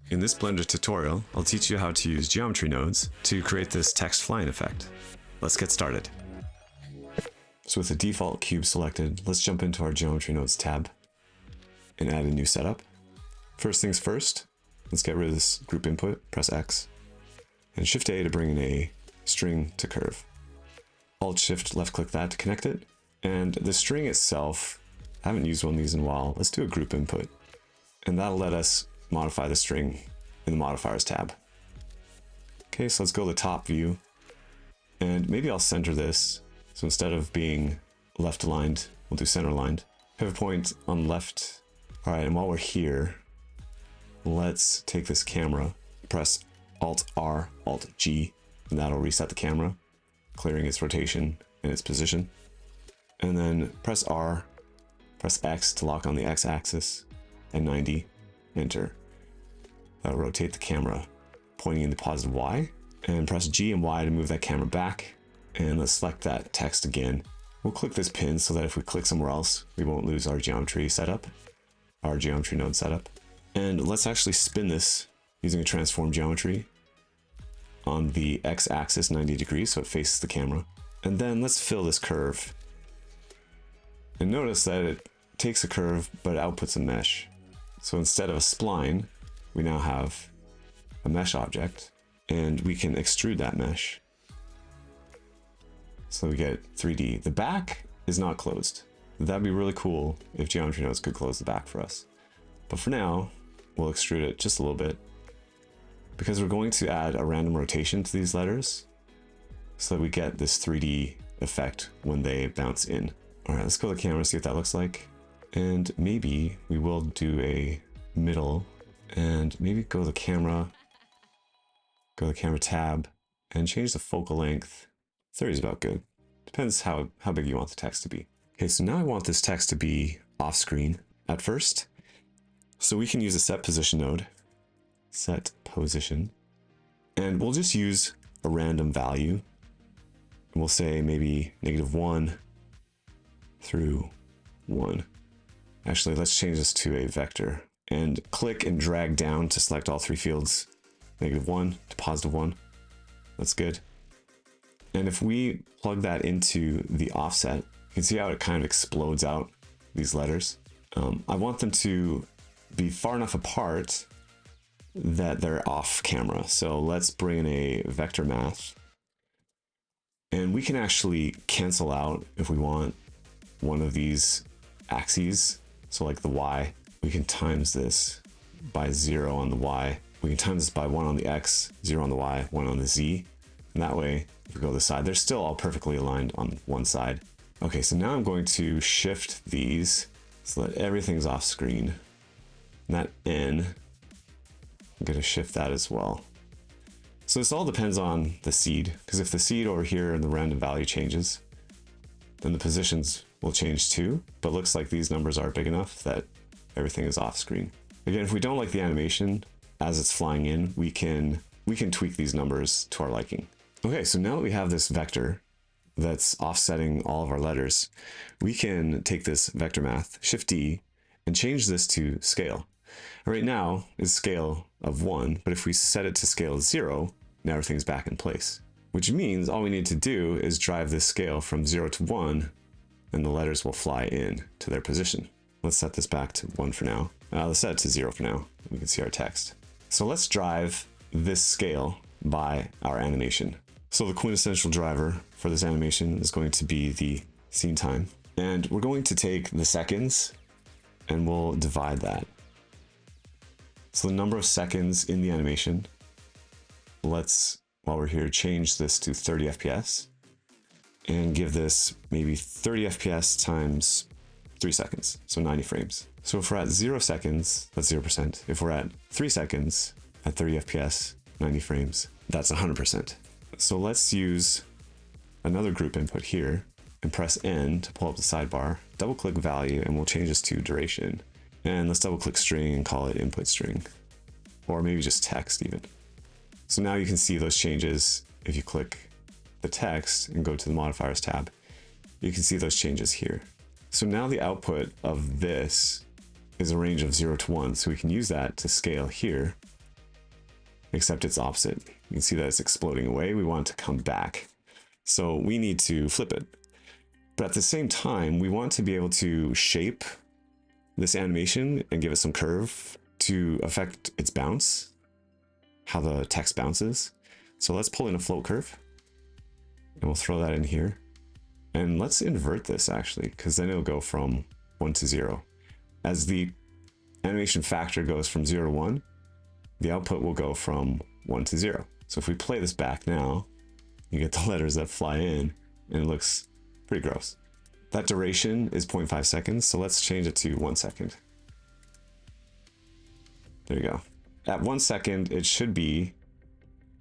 In this Blender tutorial, I'll teach you how to use geometry nodes to create this text flying effect. Let's get started. So with the default cube selected, let's jump into our geometry nodes tab and add a new setup. First things first, let's get rid of this group input, press X, and Shift A to bring in a string to curve. Alt Shift left click that to connect it. And the string itself, I haven't used one of these in a while. Let's do a group input. And that'll let us modify the string in the modifiers tab. Okay, so let's go to the top view. And maybe I'll center this. So instead of being left aligned, we'll do center aligned. Pivot point on left. All right, and while we're here, let's take this camera, press Alt R, Alt G, and that'll reset the camera, clearing its rotation and its position. And then press R, press X to lock on the X axis, and 90, enter. That'll rotate the camera, pointing in the positive Y, and press G and Y to move that camera back. And let's select that text again. We'll click this pin so that if we click somewhere else, we won't lose our geometry setup, our geometry node setup. And let's actually spin this using a transform geometry on the X axis 90 degrees so it faces the camera. And then let's fill this curve. And notice that it takes a curve, but outputs a mesh. So instead of a spline, we now have a mesh object, and we can extrude that mesh. So we get 3D. The back is not closed. That'd be really cool if geometry nodes could close the back for us. But for now, we'll extrude it just a little bit because we're going to add a random rotation to these letters so that we get this 3D effect when they bounce in. All right, let's go to the camera, see what that looks like. And maybe we will do a middle and maybe go to the camera tab and change the focal length. 30 is about good. Depends how big you want the text to be. Okay, so now I want this text to be off screen at first. So we can use a set position node, set position, and we'll just use a random value. And we'll say maybe -1 through 1. Actually, let's change this to a vector and click and drag down to select all three fields, -1 to +1. That's good. And if we plug that into the offset, you can see how it kind of explodes out these letters. I want them to be far enough apart that they're off camera. So let's bring in a vector math. And we can actually cancel out, if we want, one of these axes. So like the Y, we can times this by 0 on the Y. We can times this by 1 on the X, 0 on the Y, 1 on the Z. And that way, if we go to the side, they're still all perfectly aligned on one side. Okay, so now I'm going to shift these so that everything's off screen. And that N, I'm going to shift that as well. So this all depends on the seed, because if the seed over here and the random value changes, then the positions will change too, but looks like these numbers are big enough that everything is off screen. Again, if we don't like the animation as it's flying in, we can tweak these numbers to our liking. Okay, so now that we have this vector that's offsetting all of our letters, we can take this vector math, Shift D, and change this to scale. Right now is scale of 1, but if we set it to scale 0, now everything's back in place. Which means all we need to do is drive this scale from 0 to 1, and the letters will fly in to their position. Let's set this back to 1 for now. Let's set it to 0 for now. We can see our text. So let's drive this scale by our animation. So the quintessential driver for this animation is going to be the scene time. And we're going to take the seconds and we'll divide that. So the number of seconds in the animation, let's, while we're here, change this to 30 FPS and give this maybe 30 FPS times 3 seconds, so 90 frames. So if we're at 0 seconds, that's 0%. If we're at 3 seconds at 30 FPS, 90 frames, that's 100%. So let's use another group input here and press N to pull up the sidebar, double click value, and we'll change this to duration. And let's double click string and call it input string, or maybe just text even. So now you can see those changes. If you click the text and go to the modifiers tab, you can see those changes here. So now the output of this is a range of 0 to 1, so we can use that to scale here except it's opposite. You can see that it's exploding away. We want it to come back. So we need to flip it. But at the same time, we want to be able to shape this animation and give it some curve to affect its bounce, how the text bounces. So let's pull in a float curve and we'll throw that in here. And let's invert this actually, because then it'll go from 1 to 0. As the animation factor goes from 0 to 1, the output will go from 1 to 0. So if we play this back now, you get the letters that fly in and it looks pretty gross. That duration is 0.5 seconds, so let's change it to 1 second. There you go. At 1 second, it should be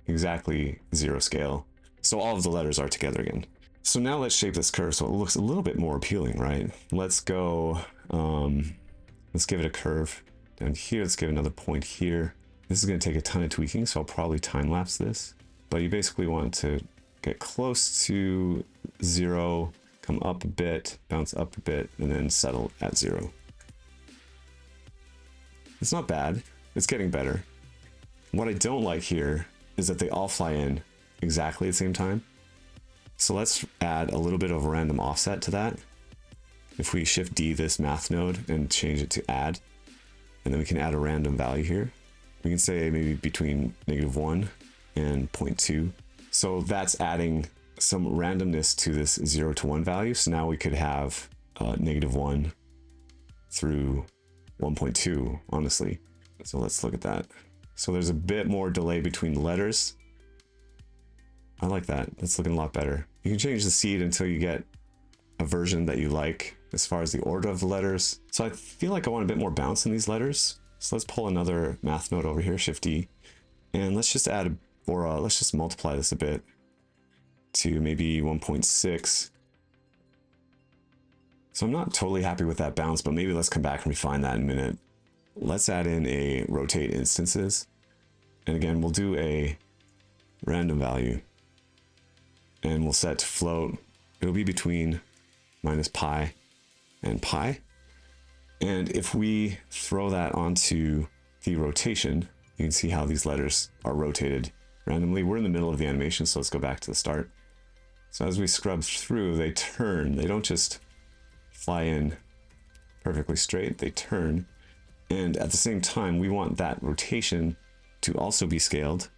exactly 0 scale. So all of the letters are together again. So now let's shape this curve so it looks a little bit more appealing, right? Let's go, let's give it a curve down here. Let's give another point here. This is going to take a ton of tweaking, so I'll probably time lapse this. But you basically want to get close to 0, come up a bit, bounce up a bit, and then settle at 0. It's not bad. It's getting better. What I don't like here is that they all fly in exactly at the same time. So let's add a little bit of a random offset to that. If we shift D this math node and change it to add, and then we can add a random value here. We can say maybe between -1 and 0.2. So that's adding some randomness to this 0 to 1 value. So now we could have -1 through 1.2, honestly. So let's look at that. So there's a bit more delay between the letters. I like that. That's looking a lot better. You can change the seed until you get a version that you like as far as the order of the letters. So I feel like I want a bit more bounce in these letters. So let's pull another math node over here, Shift D, and let's just add, let's just multiply this a bit to maybe 1.6. So I'm not totally happy with that bounce, but maybe let's come back and refine that in a minute. Let's add in a rotate instances. And again, we'll do a random value and we'll set to float. It'll be between -pi and pi. And if we throw that onto the rotation, you can see how these letters are rotated randomly. We're in the middle of the animation, so let's go back to the start. So as we scrub through, they turn. They don't just fly in perfectly straight, they turn. And at the same time, we want that rotation to also be scaled.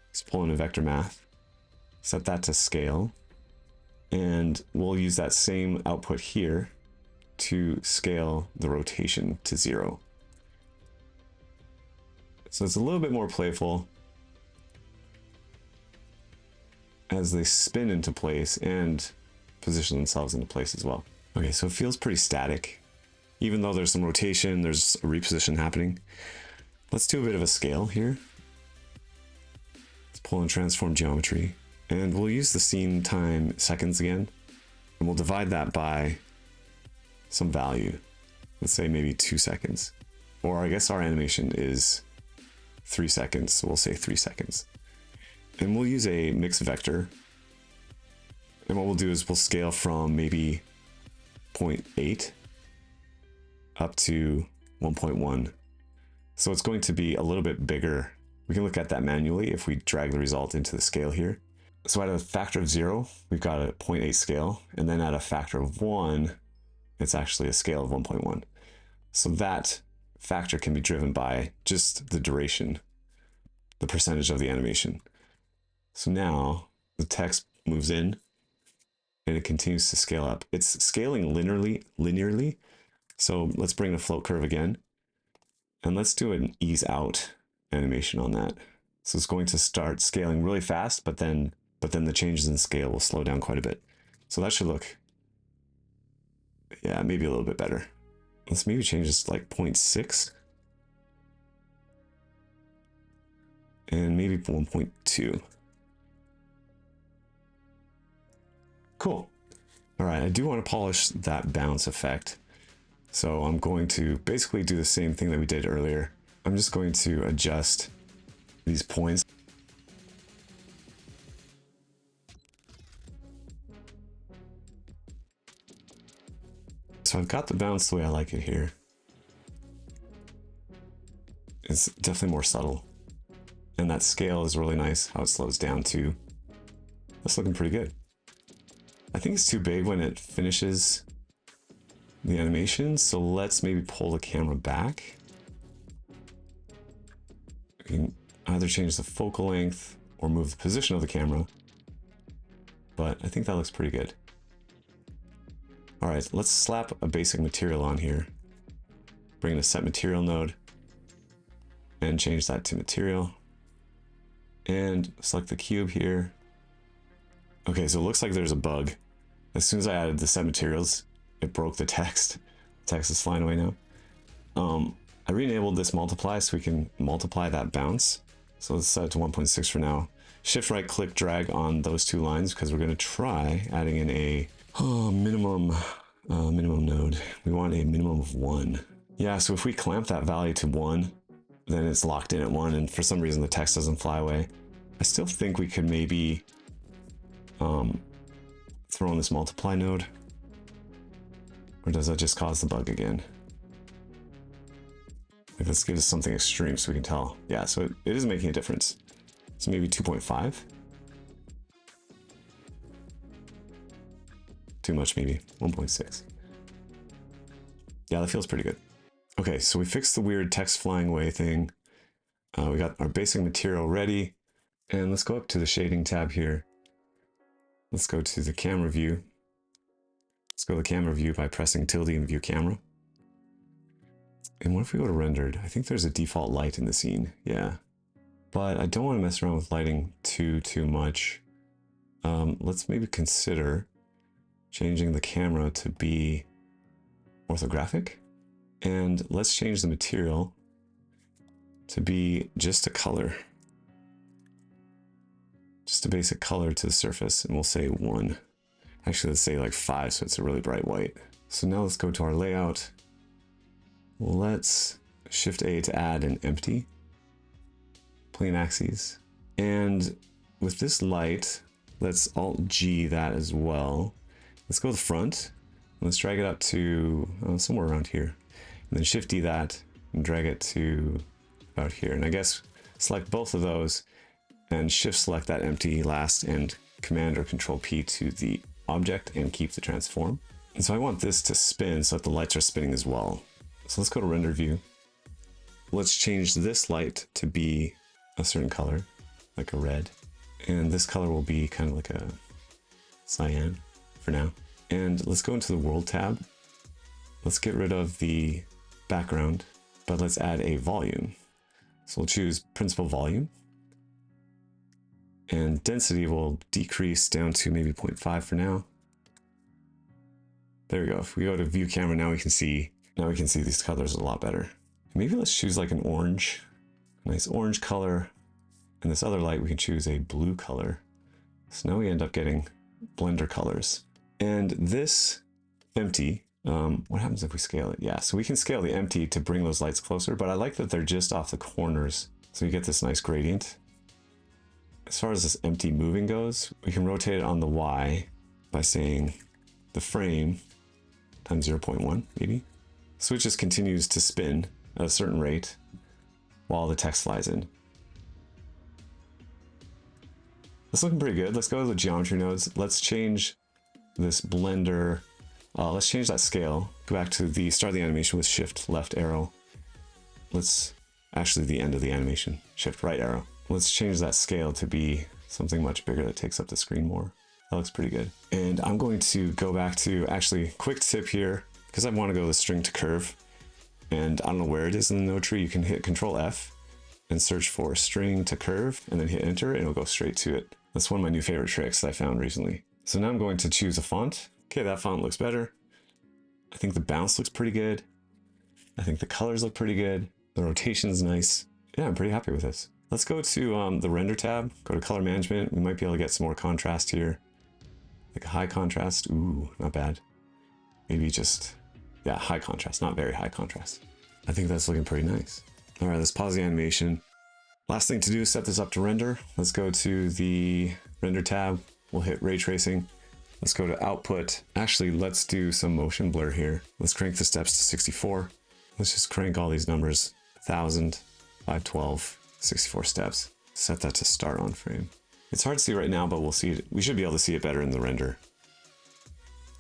Let's pull in a vector math, set that to scale, and we'll use that same output here to scale the rotation to 0. So it's a little bit more playful as they spin into place and position themselves into place as well. Okay, so it feels pretty static. Even though there's some rotation, there's a reposition happening. Let's do a bit of a scale here. Let's pull in transform geometry, and we'll use the scene time seconds again, and we'll divide that by some value. Let's say maybe 2 seconds. Or I guess our animation is 3 seconds, so we'll say 3 seconds. And we'll use a mixed vector. And what we'll do is we'll scale from maybe 0.8 up to 1.1. So it's going to be a little bit bigger. We can look at that manually if we drag the result into the scale here. So at a factor of 0, we've got a 0.8 scale, and then at a factor of 1, it's actually a scale of 1.1. So that factor can be driven by just the duration, the percentage of the animation. So now the text moves in and it continues to scale up. It's scaling linearly. So let's bring the float curve again, and let's do an ease out animation on that. So it's going to start scaling really fast, but then the changes in scale will slow down quite a bit. So that should look, yeah, maybe a little bit better. Let's maybe change this to like 0.6 and maybe 1.2. Cool. All right, I do want to polish that bounce effect. So I'm going to basically do the same thing that we did earlier. I'm just going to adjust these points. So I've got the bounce the way I like it here. It's definitely more subtle. And that scale is really nice, how it slows down too. That's looking pretty good. I think it's too big when it finishes the animation, so let's maybe pull the camera back. We can either change the focal length or move the position of the camera, but I think that looks pretty good. All right, let's slap a basic material on here. Bring in a set material node and change that to material. And select the cube here. Okay, so it looks like there's a bug. As soon as I added the set materials, it broke the text. The text is flying away now. I re-enabled this multiply so we can multiply that bounce. So let's set it to 1.6 for now. Shift right click drag on those two lines because we're going to try adding in a minimum node. We want a minimum of 1. Yeah, so if we clamp that value to 1, then it's locked in at 1, and for some reason the text doesn't fly away. I still think we could maybe throw in this multiply node. Or does that just cause the bug again? Like, let's give us something extreme so we can tell. Yeah, so it is making a difference. So maybe 2.5. Too much maybe, 1.6. Yeah, that feels pretty good. Okay, so we fixed the weird text flying away thing. We got our basic material ready. And let's go up to the shading tab here. Let's go to the camera view. Let's go to the camera view by pressing tilde and view camera. And what if we go to rendered? I think there's a default light in the scene, yeah. But I don't want to mess around with lighting too much. Let's maybe consider changing the camera to be orthographic. And let's change the material to be just a color. Just a basic color to the surface, and we'll say 1. Actually, let's say like 5, so it's a really bright white. So now let's go to our layout. Let's Shift A to add an empty plane axes. And with this light, let's Alt G that as well. Let's go to the front. Let's drag it up to somewhere around here. And then Shift D that and drag it to about here. And I guess select both of those and Shift select that empty last and Command or Control P to the object and keep the transform. And so I want this to spin so that the lights are spinning as well. So let's go to render view. Let's change this light to be a certain color, like a red. And this color will be kind of like a cyan for now. And let's go into the world tab. Let's get rid of the background, but let's add a volume. So we'll choose principal volume. And density will decrease down to maybe 0.5 for now. There we go. If we go to view camera, now we can see these colors a lot better. Maybe let's choose like an orange, a nice orange color. And this other light, we can choose a blue color. So now we end up getting blender colors. And this empty, what happens if we scale it? Yeah, so we can scale the empty to bring those lights closer, but I like that they're just off the corners. So you get this nice gradient. As far as this empty moving goes, we can rotate it on the Y by saying the frame times 0.1 maybe. So it just continues to spin at a certain rate while the text flies in. That's looking pretty good. Let's go to the geometry nodes. Let's change this blender. Let's change that scale. Go back to the start of the animation with Shift left arrow. Let's actually the end of the animation, Shift right arrow. Let's change that scale to be something much bigger that takes up the screen more. That looks pretty good. And I'm going to go back to, actually, quick tip here, because I want to go with string to curve. And I don't know where it is in the node tree. You can hit Control F and search for string to curve and then hit enter and it'll go straight to it. That's one of my new favorite tricks that I found recently. So now I'm going to choose a font. Okay, that font looks better. I think the bounce looks pretty good. I think the colors look pretty good. The rotation's nice. Yeah, I'm pretty happy with this. Let's go to the render tab, go to color management. We might be able to get some more contrast here. Like a high contrast, ooh, not bad. Maybe just, yeah, high contrast, not very high contrast. I think that's looking pretty nice. All right, let's pause the animation. Last thing to do is set this up to render. Let's go to the render tab. We'll hit ray tracing. Let's go to output. Actually, let's do some motion blur here. Let's crank the steps to 64. Let's just crank all these numbers, 1000, 512, 64 steps. set that to start on frame. It's hard to see right now, but we'll see it. We should be able to see it better in the render.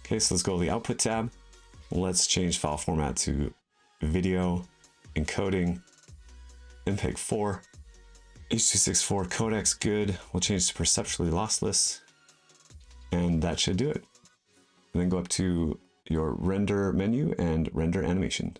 Okay, so let's go to the output tab. Let's change file format to video encoding MPEG 4. H.264 codecs, good. We'll change to perceptually lossless, and that should do it. And then go up to your render menu and render animation.